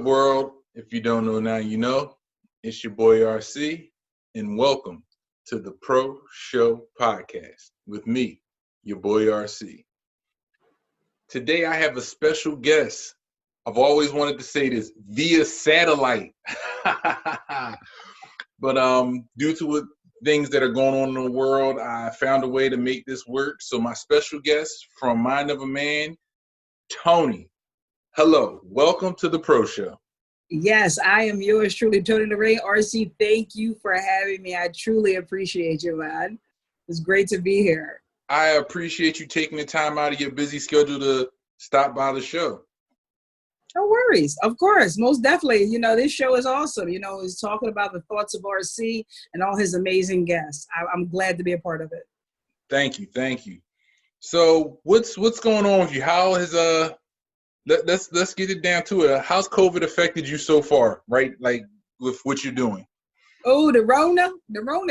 world? If you don't know now, you know. It's your boy RC, and welcome to the Pro Show Podcast with me, your boy RC. Today I have a special guest. I've always wanted to say this via satellite, but due to things that are going on in the world, I found a way to make this work. So my special guest from Mind of a Man, Toni. Hello, welcome to the Pro Show. Yes, I am yours truly, Toni Lorraine. RC, thank you for having me. I truly appreciate you, man. It's great to be here. I appreciate you taking the time out of your busy schedule to stop by the show. No worries. Of course, most definitely. You know, this show is awesome. You know, it's talking about the thoughts of RC and all his amazing guests. I'm glad to be a part of it. Thank you. So what's going on with you? How has let's get it down to it. How's COVID affected you so far, right? Like with what you're doing? Oh, the Rona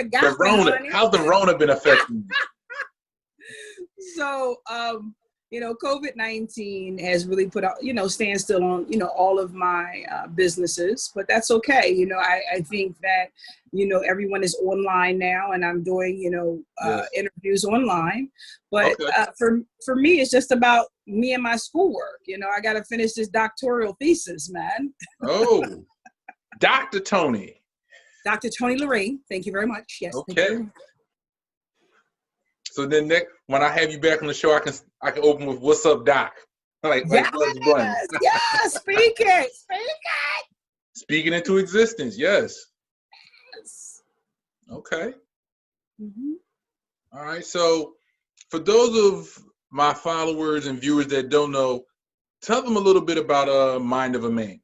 got the Rona. How's the Rona been affecting you? So, you know, COVID-19 has really put out, standstill on, all of my businesses, but that's okay. You know, I think that, everyone is online now and I'm doing, Yes. interviews online, but Okay. For me, it's just about me and my schoolwork. You know, I got to finish this doctoral thesis, man. Oh, Dr. Toni. Dr. Toni Lorraine. Thank you very much. Yes. Okay. Thank you. So then when I have you back on the show, I can open with "What's up, Doc?" Like Bugs Bunny. Yes, speak it. Speaking into existence, yes. Yes. Okay. Mm-hmm. All right. So for those of my followers and viewers that don't know, tell them a little bit about Mind of a Man.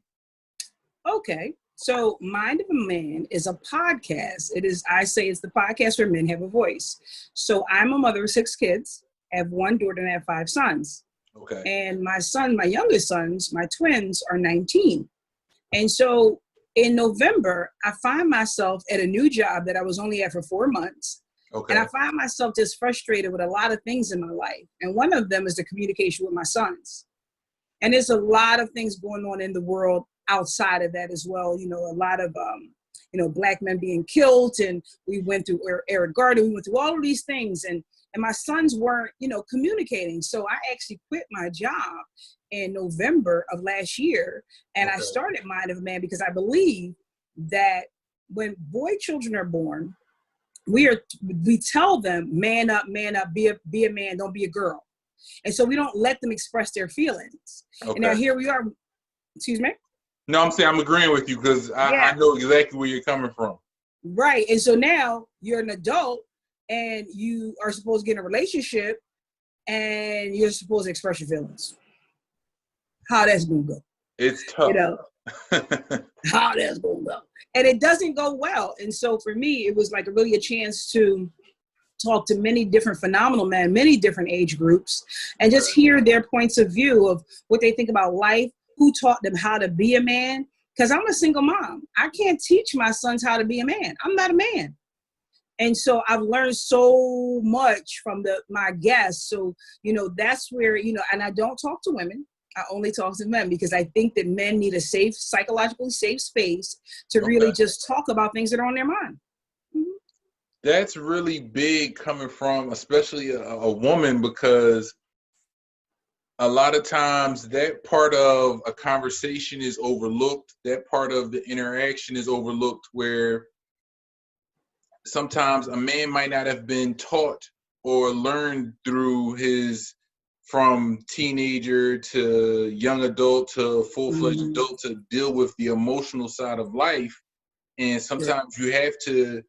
Okay. So Mind of a Man is a podcast. I say it's the podcast where men have a voice. So I'm a mother of 6 kids. I have 1 daughter and I have 5 sons. Okay. And my youngest sons, my twins, are 19. And so in November, I find myself at a new job that I was only at for 4 months. Okay. And I find myself just frustrated with a lot of things in my life. And one of them is the communication with my sons. And there's a lot of things going on in the world outside of that as well. You know, a lot of, Black men being killed, and we went through Eric Garner, we went through all of these things, and my sons weren't, communicating. So I actually quit my job in November of last year, and I started Mind of a Man because I believe that when boy children are born, we tell them, man up, be a man, don't be a girl. And so we don't let them express their feelings. Okay. And now here we are, excuse me? No, I'm saying I'm agreeing with you because I know exactly where you're coming from. Right. And so now you're an adult and you are supposed to get in a relationship and you're supposed to express your feelings. How that's going to go. It's tough. How that's going to go. And it doesn't go well. And so for me, it was like really a chance to talk to many different phenomenal men, many different age groups, and just hear their points of view of what they think about life, who taught them how to be a man. Because I'm a single mom. I can't teach my sons how to be a man. I'm not a man. And so I've learned so much from my guests. So, that's where, and I don't talk to women. I only talk to men because I think that men need a safe, psychologically safe space to really just talk about things that are on their mind. Mm-hmm. That's really big coming from especially a woman, because a lot of times that part of a conversation is overlooked. That part of the interaction is overlooked, where sometimes a man might not have been taught or learned through from teenager to young adult to full-fledged adult to deal with the emotional side of life. And sometimes you have to,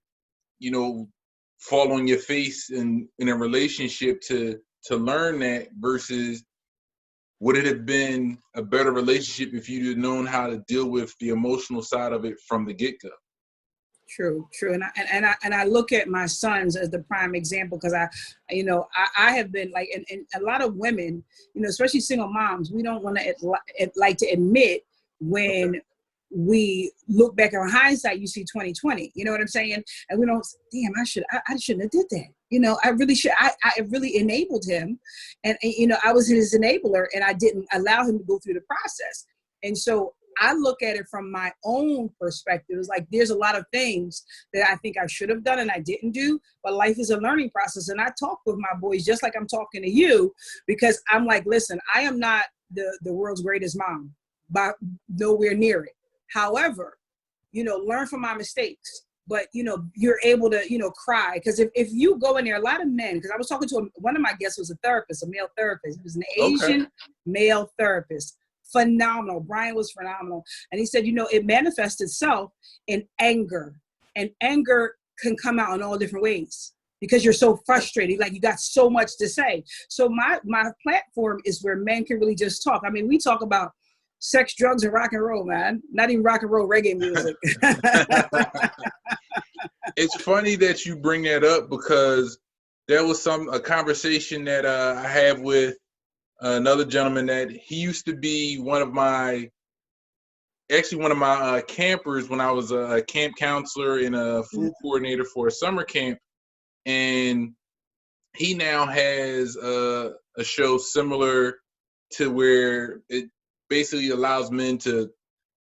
fall on your face in a relationship to learn that, versus would it have been a better relationship if you'd have known how to deal with the emotional side of it from the get-go? True. And I look at my sons as the prime example, because I have been like, and a lot of women, especially single moms, we don't want to like to admit when we look back on hindsight, you see 2020, you know what I'm saying? And we don't, damn, I shouldn't have did that. I really should. I really enabled him, and I was his enabler, and I didn't allow him to go through the process. And so I look at it from my own perspective. It's like there's a lot of things that I think I should have done and I didn't do, but life is a learning process. And I talk with my boys just like I'm talking to you, because I'm like, listen, I am not the world's greatest mom, but nowhere near it. However, learn from my mistakes. But, you're able to, cry. Because if you go in there, a lot of men, because I was talking to one of my guests was a therapist, a male therapist. He was an Asian male therapist. Phenomenal. Brian was phenomenal. And he said, it manifests itself in anger. And anger can come out in all different ways because you're so frustrated. Like you got so much to say. So my platform is where men can really just talk. I mean, we talk about sex, drugs, and rock and roll, man. Not even rock and roll, reggae music. It's funny that you bring that up because there was a conversation that I had with another gentleman that he used to be one of my campers when I was a camp counselor and a food coordinator for a summer camp. And he now has a show similar to where it basically allows men to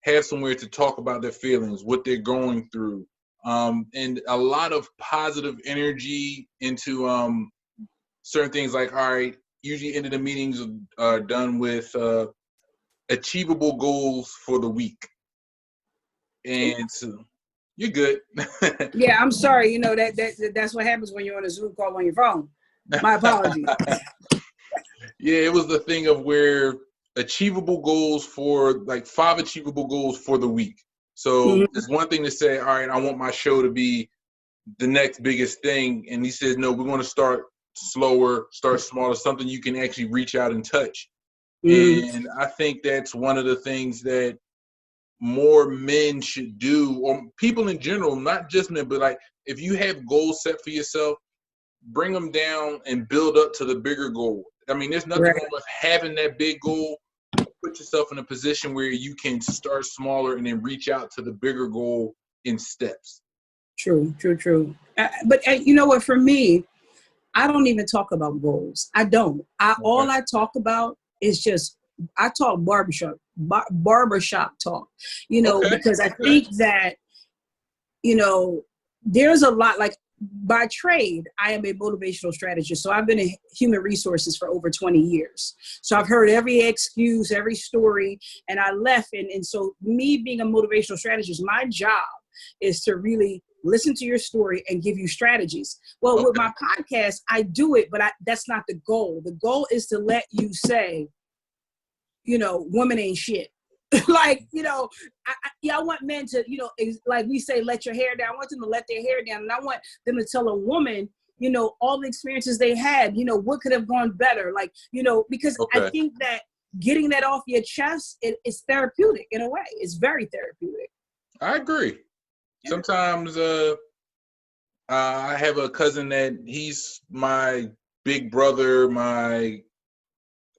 have somewhere to talk about their feelings, what they're going through, and a lot of positive energy into certain things. Like, all right, usually end of the meetings are done with achievable goals for the week. And so you're good. Yeah, I'm sorry. That's what happens when you're on a Zoom call on your phone. My apologies. Yeah, it was the thing of where achievable goals for like 5 achievable goals for the week. So it's one thing to say, all right, I want my show to be the next biggest thing. And he says, no, we're going to start slower, start smaller, something you can actually reach out and touch. And I think that's one of the things that more men should do, or people in general, not just men, but like if you have goals set for yourself, bring them down and build up to the bigger goal. I mean, there's nothing wrong with having that big goal. Put yourself in a position where you can start smaller and then reach out to the bigger goal in steps. True. But you know what? For me, I don't even talk about goals. I don't. All I talk about is just, I talk barbershop talk, because I think that, there's a lot, like by trade, I am a motivational strategist. So I've been in human resources for over 20 years. So I've heard every excuse, every story, and I left. And so me being a motivational strategist, my job is to really listen to your story and give you strategies. Well, with my podcast, I do it, but that's not the goal. The goal is to let you say, woman ain't shit. Like, I want men to, like we say, let your hair down. I want them to let their hair down. And I want them to tell a woman, all the experiences they had, what could have gone better. Like, because I think that getting that off your chest, it's therapeutic in a way. It's very therapeutic. I agree. Yeah. Sometimes I have a cousin that he's my big brother,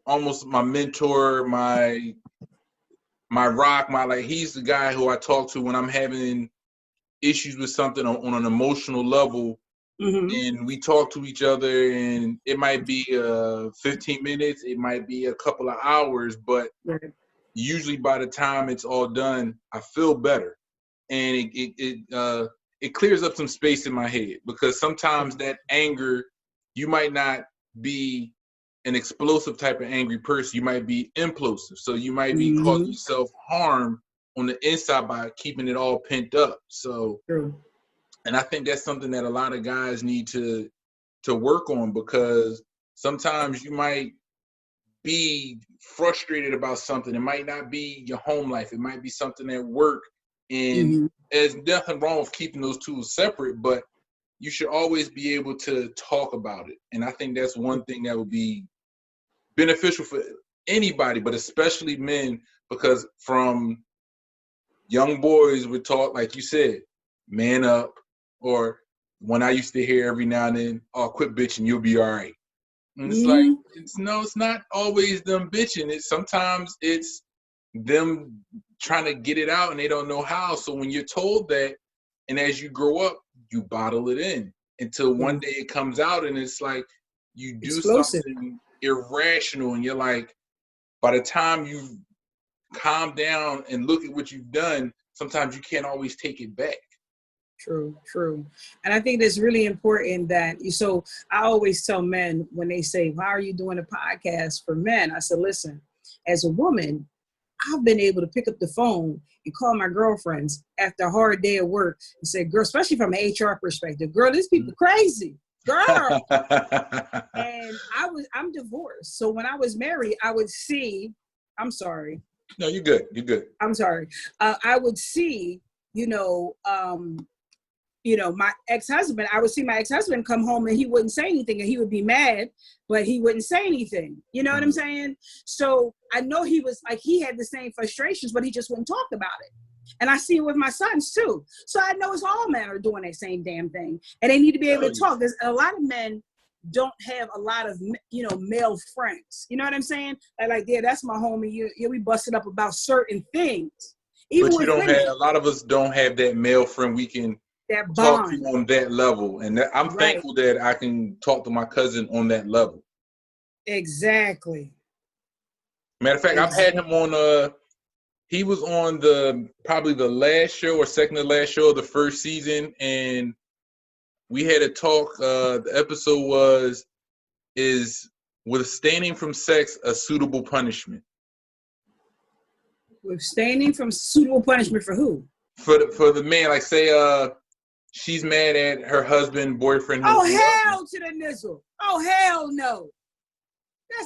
almost my mentor, my rock, he's the guy who I talk to when I'm having issues with something on an emotional level. And we talk to each other, and it might be 15 minutes, it might be a couple of hours, but usually by the time it's all done, I feel better. And it clears up some space in my head, because sometimes that anger, you might not be an explosive type of angry person. You might be implosive. So you might be causing yourself harm on the inside by keeping it all pent up. So, and I think that's something that a lot of guys need to work on, because sometimes you might be frustrated about something. It might not be your home life. It might be something at work. And there's nothing wrong with keeping those two separate, but you should always be able to talk about it. And I think that's one thing that would be beneficial for anybody, but especially men, because from young boys we're taught, like you said, man up, or when I used to hear every now and then, oh, quit bitching, you'll be all right. And it's like, it's not always them bitching. Sometimes it's them trying to get it out and they don't know how. So when you're told that, and as you grow up, you bottle it in until one day it comes out, and it's like you do something irrational, and you're like, by the time you calm down and look at what you've done, sometimes you can't always take it back. True, true. And I think it's really important that so I always tell men when they say, why are you doing a podcast for men? I said, listen, as a woman, I've been able to pick up the phone and call my girlfriends after a hard day of work and say, girl, especially from an HR perspective, girl, these people crazy, girl. And I'm divorced. So when I was married, I would see, I'm sorry. No, you're good. You're good. I'm sorry. I would see, my ex-husband, I would see my ex-husband come home and he wouldn't say anything and he would be mad, but he wouldn't say anything. You know what I'm saying? So I know he was like, he had the same frustrations, but he just wouldn't talk about it. And I see it with my sons too. So I know it's all men are doing that same damn thing. And they need to be able to talk. There's a lot of men don't have a lot of, male friends. You know what I'm saying? Like, yeah, that's my homie. We busted up about certain things. Even but you don't have, a lot of us don't have that male friend we can that talk bond to on that level. And I'm thankful that I can talk to my cousin on that level. Exactly. Matter of fact, I've had him on, he was on probably the last show or second to last show of the first season. And we had a talk, the episode was, is abstaining from sex a suitable punishment? Abstaining from suitable punishment for who? For the man, like say, she's mad at her husband, boyfriend. Oh, hell to the nizzle. Oh, hell no.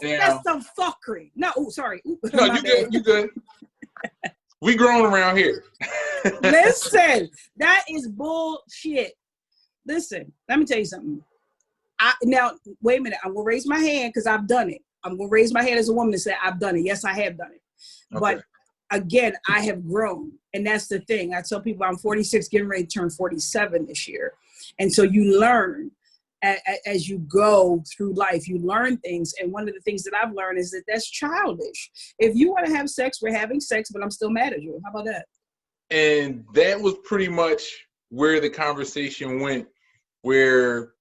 That's some fuckery. No, sorry. No, you good. You good. We grown around here. Listen, that is bullshit. Listen, let me tell you something. Now, wait a minute. I'm going to raise my hand because I've done it. I'm going to raise my hand as a woman and say I've done it. Yes, I have done it. Okay. But again, I have grown. And that's the thing. I tell people I'm 46, getting ready to turn 47 this year. And so you learn as you go through life, you learn things. And one of the things that I've learned is that that's childish. If you want to have sex, we're having sex, but I'm still mad at you. How about that? And that was pretty much where the conversation went, where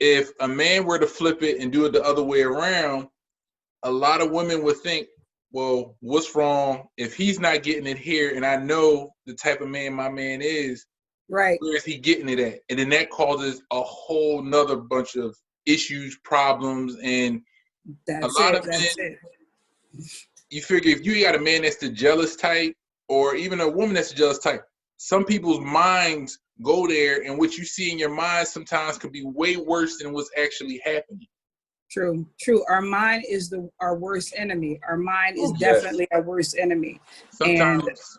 if a man were to flip it and do it the other way around, a lot of women would think, well, what's wrong if he's not getting it here? And I know the type of man my man is. Right. Where is he getting it at? And then that causes a whole nother bunch of issues, problems, and a lot of men. You figure if you got a man that's the jealous type, or even a woman that's the jealous type, some people's minds go there, and what you see in your mind sometimes could be way worse than what's actually happening. True, true. Our mind is our worst enemy. Our mind is definitely our worst enemy. Sometimes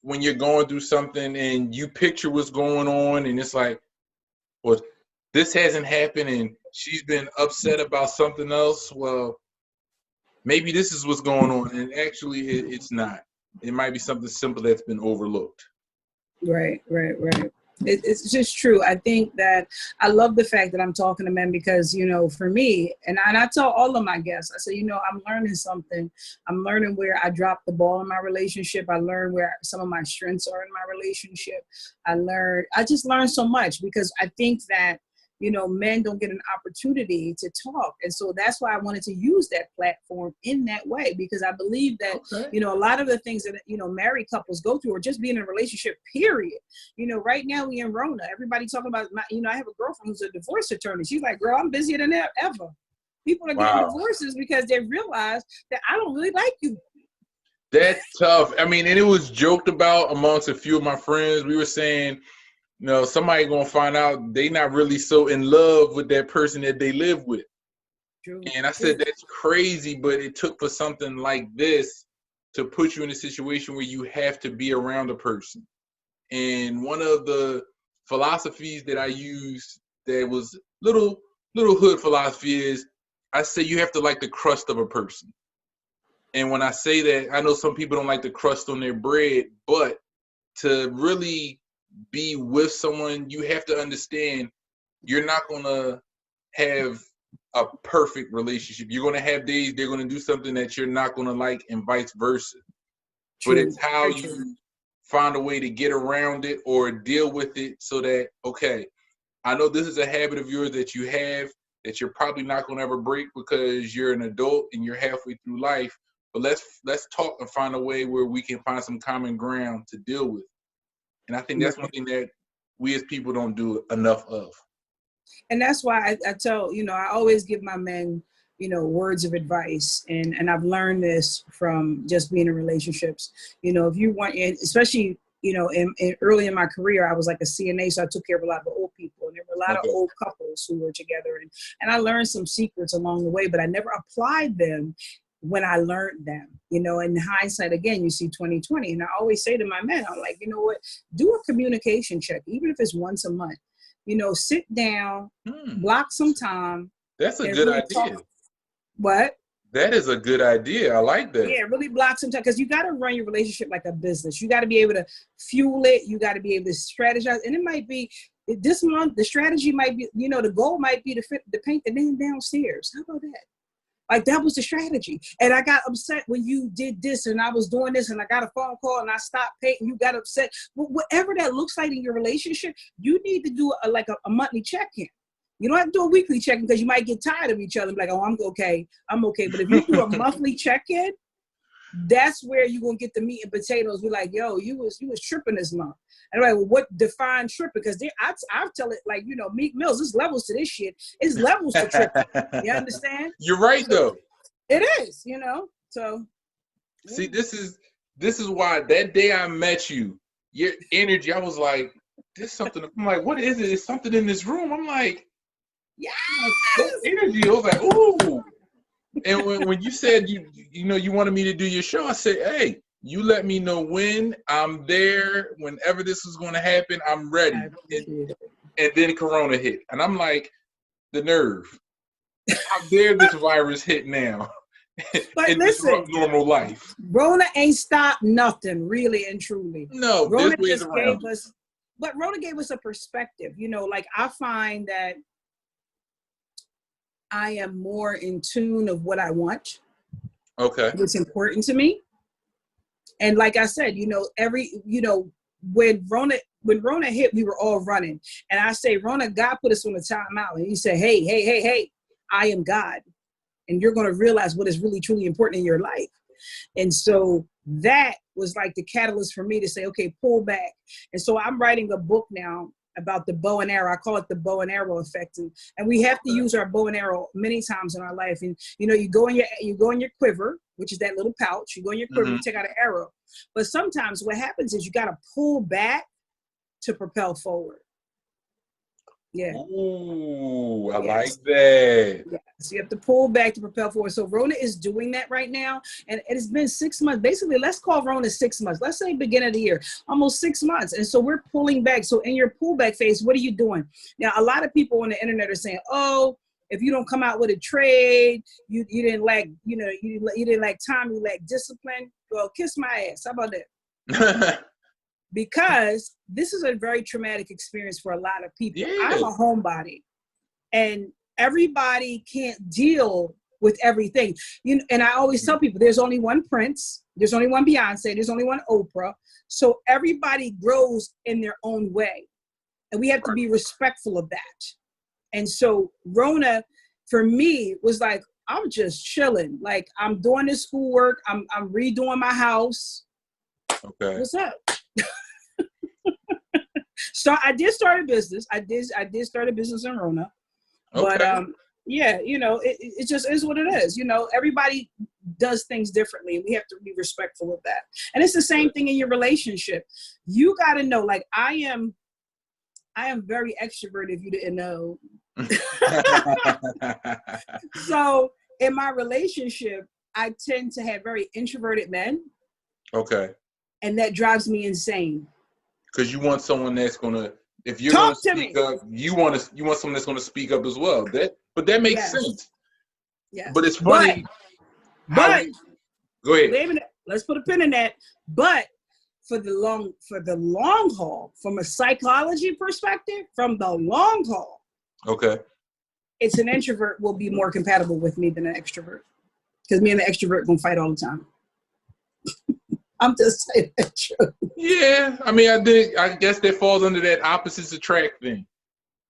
when you're going through something and you picture what's going on, and it's like, well, this hasn't happened, and she's been upset about something else. Well, maybe this is what's going on, and actually it's not. It might be something simple that's been overlooked. Right. It's just true. I think that I love the fact that I'm talking to men because, for me, and I tell all of my guests, I say, I'm learning something. I'm learning where I dropped the ball in my relationship. I learned where some of my strengths are in my relationship. I just learned so much because I think that, men don't get an opportunity to talk. And so that's why I wanted to use that platform in that way, because I believe that, a lot of the things that, married couples go through or just being in a relationship, period. Right now we in Rona, everybody talking about, I have a girlfriend who's a divorce attorney. She's like, girl, I'm busier than ever. People are getting divorces because they realize that I don't really like you. That's tough. I mean, and it was joked about amongst a few of my friends. We were saying, somebody gonna find out they not really so in love with that person that they live with. True. And I said, that's crazy, but it took for something like this to put you in a situation where you have to be around a person. And one of the philosophies that I used that was little hood philosophy is, I say you have to like the crust of a person. And when I say that, I know some people don't like the crust on their bread, but to really be with someone, you have to understand you're not going to have a perfect relationship. You're going to have days they're going to do something that you're not going to like, and vice versa. True. But it's how you find a way to get around it or deal with it so that, okay, I know this is a habit of yours that you have that you're probably not going to ever break because you're an adult and you're halfway through life, but let's talk and find a way where we can find some common ground to deal with. And I think that's one thing that we as people don't do enough of. And that's why I tell, I always give my men, words of advice. And I've learned this from just being in relationships. If you want, and especially, early in my career, I was like a CNA, so I took care of a lot of old people. And there were a lot of old couples who were together. And I learned some secrets along the way, but I never applied them when I learned them. In hindsight, again, you see 2020. And I always say to my men, I'm like, you know what, do a communication check, even if it's once a month. Sit down, block some time. That's a good idea. What? That is a good idea. I like that. Yeah, really block some time, because you got to run your relationship like a business. You got to be able to fuel it. You got to be able to strategize. And it might be this month, the strategy might be, the goal might be to paint the name downstairs. How about that? Like, that was the strategy. And I got upset when you did this and I was doing this and I got a phone call and I stopped paying. You got upset. Whatever that looks like in your relationship, you need to do a monthly check-in. You don't have to do a weekly check-in, because you might get tired of each other and be like, oh, I'm okay. But if you do a monthly check-in, that's where you're going to get the meat and potatoes. We're like, yo, you was tripping this month. And I'm like, well, what defines tripping? Because I tell it like, Meek Mills, there's levels to this shit. It's levels to tripping. You understand? You're right, though. It is, so. See, this is why that day I met you, your energy, I was like, there's something. I'm like, what is it? There's something in this room. I'm like, yes! That energy. I was like, ooh. And when you said you wanted me to do your show, I said, hey, you let me know when. I'm there. Whenever this is going to happen, I'm ready. And then Corona hit. And I'm like, the nerve. How dare this virus hit now? But listen, normal life. Rona ain't stopped nothing, really and truly. No, Rona just gave us, but Rona gave us a perspective. Like, I find that I am more in tune of what I want. Okay. What's important to me. And like I said, when Rona hit, we were all running. And I say, Rona, God put us on a timeout. And he said, hey, I am God. And you're going to realize what is really, truly important in your life. And so that was like the catalyst for me to say, okay, pull back. And so I'm writing a book now about the bow and arrow. I call it the bow and arrow effect. And we have to use our bow and arrow many times in our life. And, you go in your quiver, which is that little pouch. You go in your quiver, you take out an arrow. But sometimes what happens is you got to pull back to propel forward. Yeah. Ooh, I like that. Yeah. So you have to pull back to propel forward. So Rona is doing that right now. And it's been 6 months. Basically, let's call Rona 6 months. Let's say beginning of the year, almost 6 months. And so we're pulling back. So in your pullback phase, what are you doing? Now, a lot of people on the internet are saying, oh, if you don't come out with a trade, you didn't lack, you didn't lack time, you lack discipline. Well, kiss my ass. How about that? Because this is a very traumatic experience for a lot of people. Yeah. I'm a homebody, and everybody can't deal with everything. And I always tell people, there's only one Prince, there's only one Beyonce, there's only one Oprah. So everybody grows in their own way, and we have to be respectful of that. And so Rona, for me, was like, I'm just chilling. Like, I'm doing this schoolwork. I'm redoing my house. Okay. What's up? So I did start a business. I did start a business in Rona. Okay. But yeah, it just is what it is. Everybody does things differently, and we have to be respectful of that. And it's the same thing in your relationship. You got to know, like, I am very extroverted, if you didn't know. So in my relationship, I tend to have very introverted men. Okay. And that drives me insane. Because you want someone that's gonna, if you're gonna speak up, you want someone that's gonna speak up as well. But that makes sense. Yeah. But it's funny. But go ahead. Wait a minute. Let's put a pin in that. But for the long haul, from a psychology perspective, from the long haul, okay, it's an introvert will be more compatible with me than an extrovert. Because me and the extrovert gonna fight all the time. I'm just saying that true. Yeah, I mean, I guess that falls under that opposites attract thing.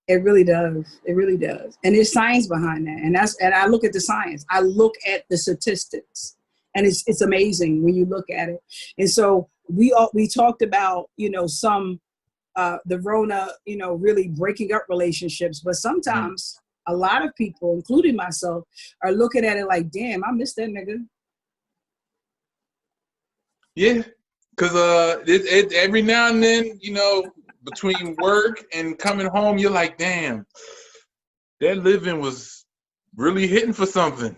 It really does. It really does. And there's science behind that. And I look at the science. I look at the statistics. And it's amazing when you look at it. And so we talked about, some the Rona, really breaking up relationships. But sometimes a lot of people, including myself, are looking at it like, damn, I miss that nigga. Yeah, because every now and then, between work and coming home, you're like, damn, that living was really hitting for something.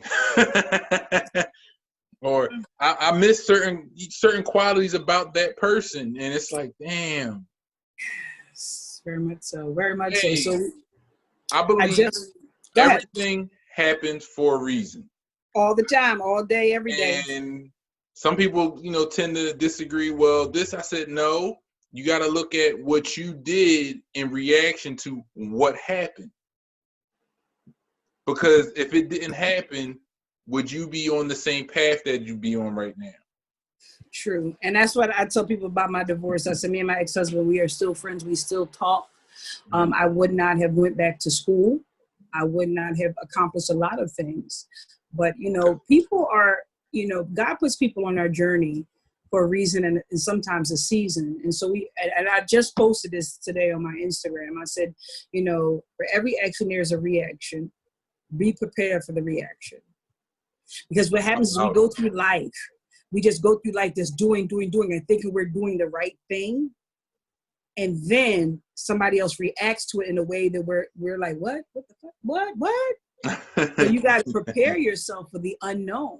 Or I miss certain qualities about that person, and it's like, damn. Yes, very much so. Very much Hey, so. So I believe go ahead. everything happens for a reason. All the time, all day, every day. And some people, tend to disagree. Well, I said, no, you got to look at what you did in reaction to what happened. Because if it didn't happen, would you be on the same path that you be on right now? True. And that's what I tell people about my divorce. I said, me and my ex-husband, we are still friends. We still talk. I would not have went back to school. I would not have accomplished a lot of things. But, people are, God puts people on our journey for a reason and sometimes a season. And so and I just posted this today on my Instagram. I said, for every action, there's a reaction. Be prepared for the reaction. Because what happens is we go through life. We just go through life just doing, and thinking we're doing the right thing. And then somebody else reacts to it in a way that we're like, what? What the fuck? What? So you got to prepare yourself for the unknown.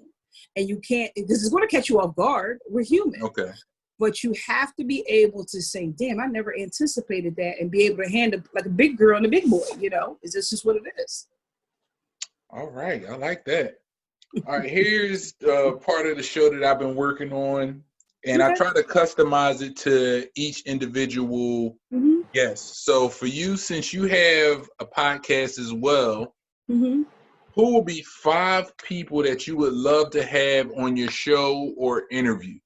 And you can't, this is going to catch you off guard. We're human. Okay. But you have to be able to say, damn, I never anticipated that, and be able to handle like a big girl and a big boy, It's just what it is. All right. I like that. All right. Here's part of the show that I've been working on. And I try to customize it to each individual guest. So for you, since you have a podcast as well, who will be 5 people that you would love to have on your show or interview?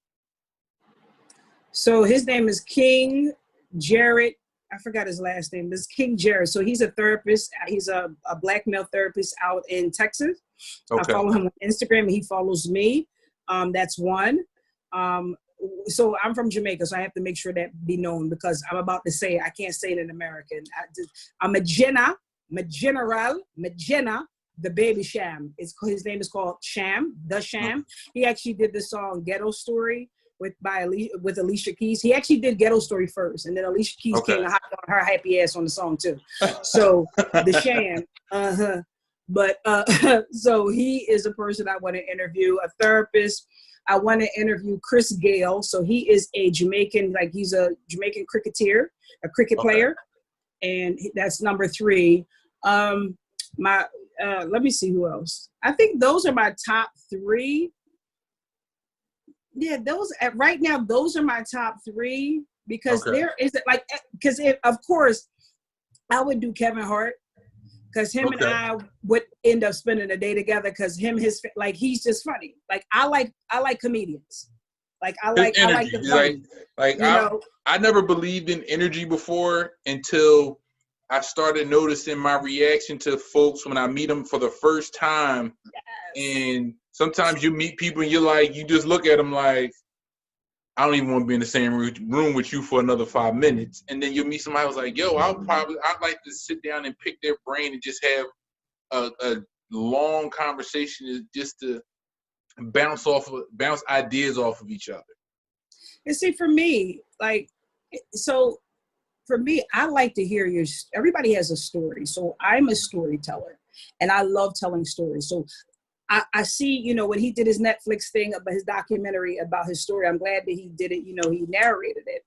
So his name is King Jared. I forgot his last name. This is King Jared. So he's a therapist. He's a black male therapist out in Texas. Okay. I follow him on Instagram, and he follows me. That's one. So I'm from Jamaica, so I have to make sure that be known, because I'm about to say, I can't say it in American. I'm a general, the baby Sham. His name is called Sham, the Sham. He actually did the song Ghetto Story with Alicia Keys. He actually did Ghetto Story first, and then Alicia Keys came to hop on her happy ass on the song too. So the Sham, But so he is a person I want to interview, a therapist. I want to interview Chris Gale. So he is a Jamaican, he's a Jamaican cricketer, a cricket player. And that's number 3. Let me see who else. I think those are my top 3. Yeah, right now, those are my top 3, because there is of course I would do Kevin Hart, because him and I would end up spending a day together, because he's just funny. I like comedians. I like the funny. I never believed in energy before until I started noticing my reaction to folks when I meet them for the first time. Yes. And sometimes you meet people and you just look at them like, I don't even want to be in the same room with you for another 5 minutes. And then you'll meet somebody who's like, yo, I'd like to sit down and pick their brain and just have a long conversation just to bounce ideas off of each other. And see, for me, I like to hear everybody has a story. So I'm a storyteller, and I love telling stories. So I see, when he did his Netflix thing about his documentary about his story, I'm glad that he did it, he narrated it.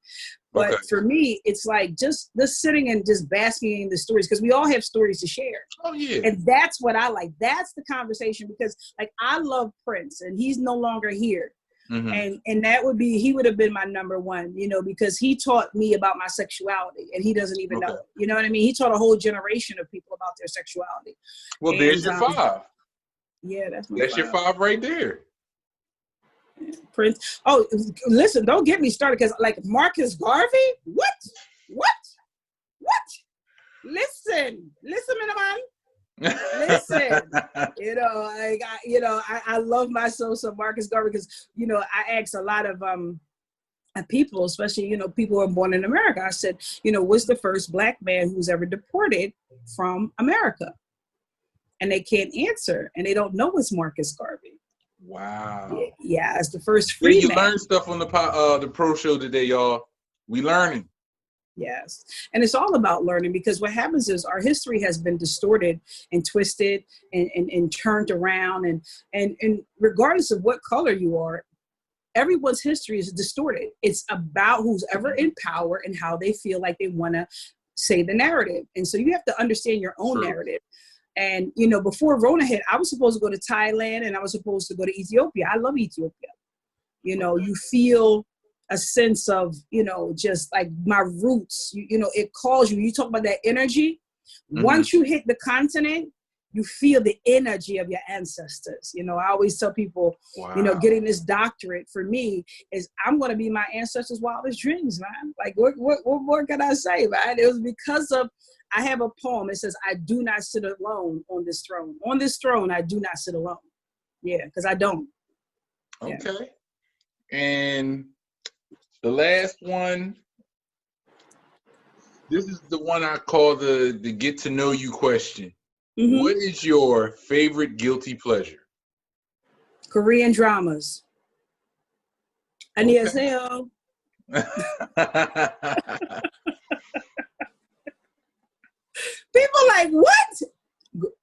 But for me, it's like just sitting and just basking in the stories, because we all have stories to share. Oh, yeah. And that's what I like. That's the conversation, because I love Prince, and he's no longer here. Mm-hmm. And that he would have been my number 1, because he taught me about my sexuality, and he doesn't even know it. You know what I mean? He taught a whole generation of people about their sexuality. Well, there's your 5. Yeah, that's your 5 right there. Prince. Oh, listen, don't get me started, because Marcus Garvey. What? Listen, man. Listen, I love myself some Marcus Garvey because, I ask a lot of people, especially, people who are born in America. I said, what's the first Black man who's ever deported from America? And they can't answer, and they don't know it's Marcus Garvey. Wow. Yeah, it's the first Yeah, free you man. learned stuff on the pro show today, y'all. We learning. Yes. And it's all about learning, because what happens is our history has been distorted and twisted and turned around. And regardless of what color you are, everyone's history is distorted. It's about who's ever in power and how they feel like they want to say the narrative. And so you have to understand your own narrative. And, before Rona hit, I was supposed to go to Thailand and I was supposed to go to Ethiopia. I love Ethiopia. You feel a sense of, just like my roots, it calls you. You talk about that energy. Mm-hmm. Once you hit the continent, you feel the energy of your ancestors. I always tell people, wow. Getting this doctorate for me is I'm going to be my ancestors' wildest dreams, man. Like, what more can I say, man? It was because of, I have a poem. It says, I do not sit alone on this throne. On this throne, I do not sit alone. Yeah, because I don't. Okay. Yeah. And the last one, this is the one I call the get to know you question. Mm-hmm. What is your favorite guilty pleasure? Korean dramas. 안녕하세요. People like, what?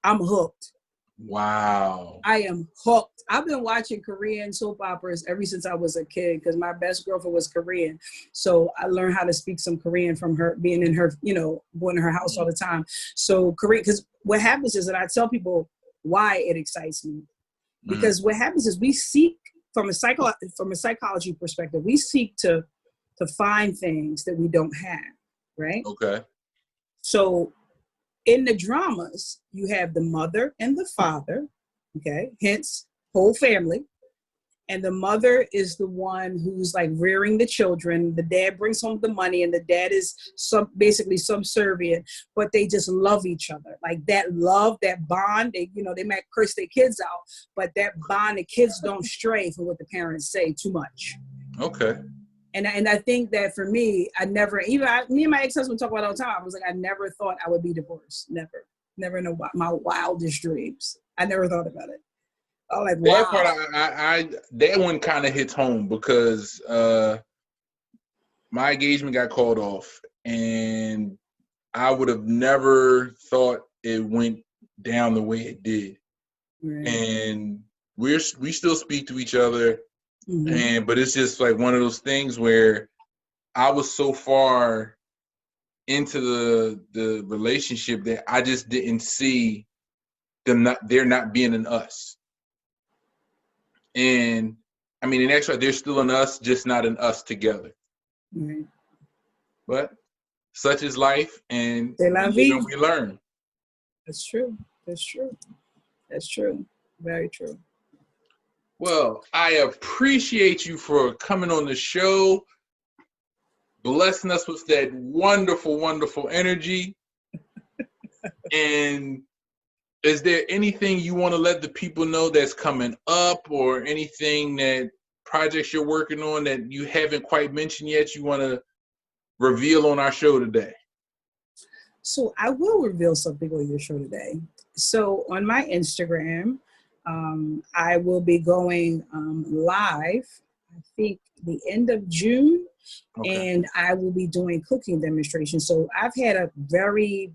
I'm hooked. Wow. I am hooked. I've been watching Korean soap operas ever since I was a kid because my best girlfriend was Korean. So I learned how to speak some Korean from her, being in her, going to her house all the time. So Korean, because what happens is that I tell people why it excites me. Because what happens is we seek, from a psychology perspective, we seek to find things that we don't have, right? Okay. So in the dramas, you have the mother and the father, okay, hence whole family. And the mother is the one who's like rearing the children. The dad brings home the money and the dad is basically subservient, but they just love each other. Like that love, that bond, they might curse their kids out, but that bond, the kids don't stray from what the parents say too much. Okay. And I think that for me, me and my ex-husband talk about it all the time. I was like, I never thought I would be divorced. Never in my wildest dreams. I never thought about it. Oh, like, wow. That part, that one kind of hits home because my engagement got called off, and I would have never thought it went down the way it did. Right. And we still speak to each other. Mm-hmm. But it's just like one of those things where I was so far into the relationship that I just didn't see they're not being an us. And I mean, in actual, they're still an us, just not an us together. Mm-hmm. But such is life, and we learn. That's true. That's true. That's true. Very true. Well, I appreciate you for coming on the show, blessing us with that wonderful, wonderful energy. And is there anything you want to let the people know that's coming up, or anything that projects you're working on that you haven't quite mentioned yet you want to reveal on our show today? So I will reveal something on your show today. So on my Instagram, I will be going live, I think the end of June, okay. And I will be doing cooking demonstrations. So I've had a very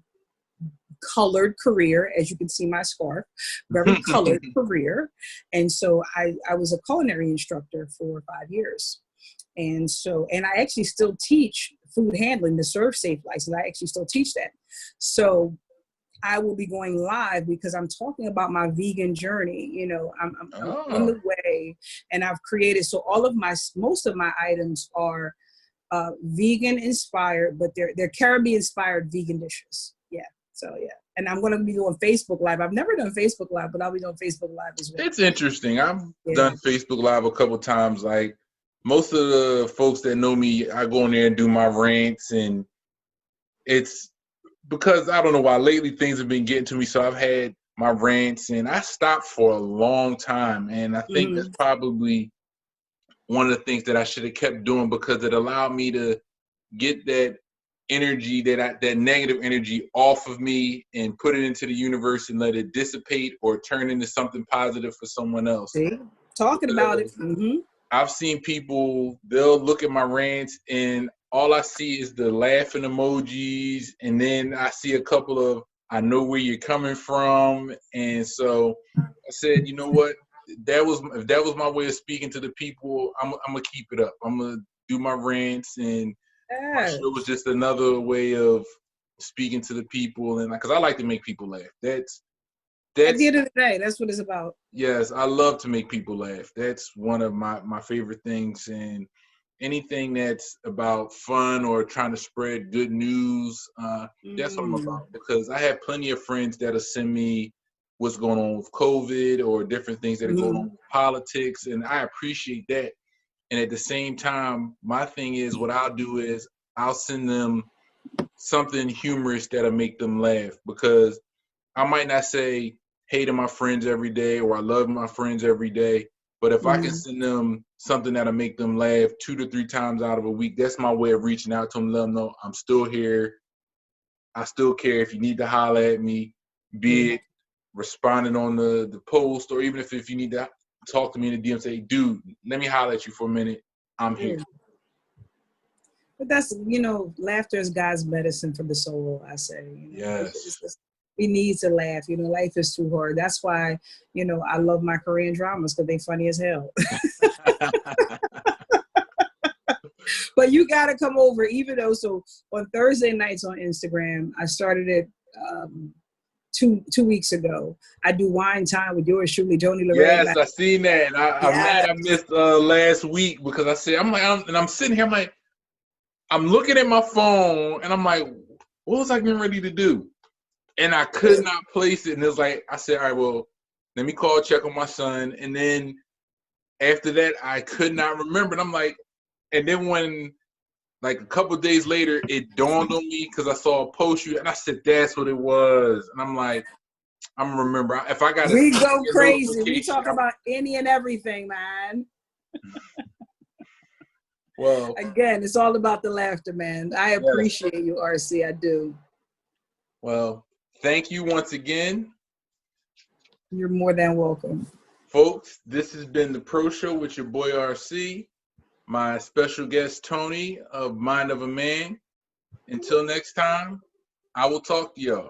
colored career, as you can see my scarf, very colored career. And so I was a culinary instructor for 5 years. And I actually still teach food handling, the Serve Safe license. I actually still teach that. So I will be going live because I'm talking about my vegan journey. I'm on the way, and I've created, so most of my items are vegan inspired, but they're Caribbean inspired vegan dishes. Yeah. So yeah. And I'm going to be doing Facebook Live. I've never done Facebook Live, but I'll be doing Facebook Live as well. It's interesting. I've done Facebook Live a couple times. Like most of the folks that know me, I go in there and do my rants, and it's because I don't know why lately things have been getting to me. So I've had my rants, and I stopped for a long time. And I think that's probably one of the things that I should have kept doing, because it allowed me to get that energy, that negative energy off of me, and put it into the universe and let it dissipate or turn into something positive for someone else. See, talking about it. I've seen people, they'll look at my rants and all I see is the laughing emojis, and then I see a couple of, I know where you're coming from. And so I said, you know what? If that was my way of speaking to the people, I'm gonna keep it up. I'm gonna do my rants, and my show was just another way of speaking to the people, and because I like to make people laugh. That's at the end of the day, that's what it's about. Yes, I love to make people laugh. That's one of my favorite things. And anything that's about fun or trying to spread good news, that's what I'm about. Because I have plenty of friends that'll send me what's going on with COVID or different things that are going on with politics, and I appreciate that. And at the same time, my thing is, what I'll do is I'll send them something humorous that'll make them laugh, because I might not say hey to my friends every day or I love my friends every day, but if I can send them something that'll make them laugh 2 to 3 times out of a week, that's my way of reaching out to them, let them know I'm still here. I still care. If you need to holler at me, be it responding on the post, or even if you need to talk to me in the DM, say, dude, let me holler at you for a minute. I'm here. But that's, laughter is God's medicine for the soul, I say. Yes. We need to laugh. Life is too hard. That's why, I love my Korean dramas, because they funny as hell. But you got to come over, even though, so on Thursday nights on Instagram, I started it 2 weeks ago. I do wine time with yours truly, Toni Lorraine. Yes, I seen that. And I'm mad I missed last week, because I said, I'm sitting here, I'm looking at my phone, and I'm like, what was I getting ready to do? And I could not place it. And it was like, I said, all right, well, let me call, check on my son. And then after that, I could not remember. And I'm like, and then when, like a couple of days later, it dawned on me, because I saw a post and I said, that's what it was. And I'm like, I'm gonna remember. If I got we go crazy. We talk about any and everything, man. Well, again, it's all about the laughter, man. I appreciate you, RC. I do. Well, thank you once again. You're more than welcome. Folks, this has been the Pro Show with your boy RC, my special guest Toni of Mind of a Man. Until next time, I will talk to y'all.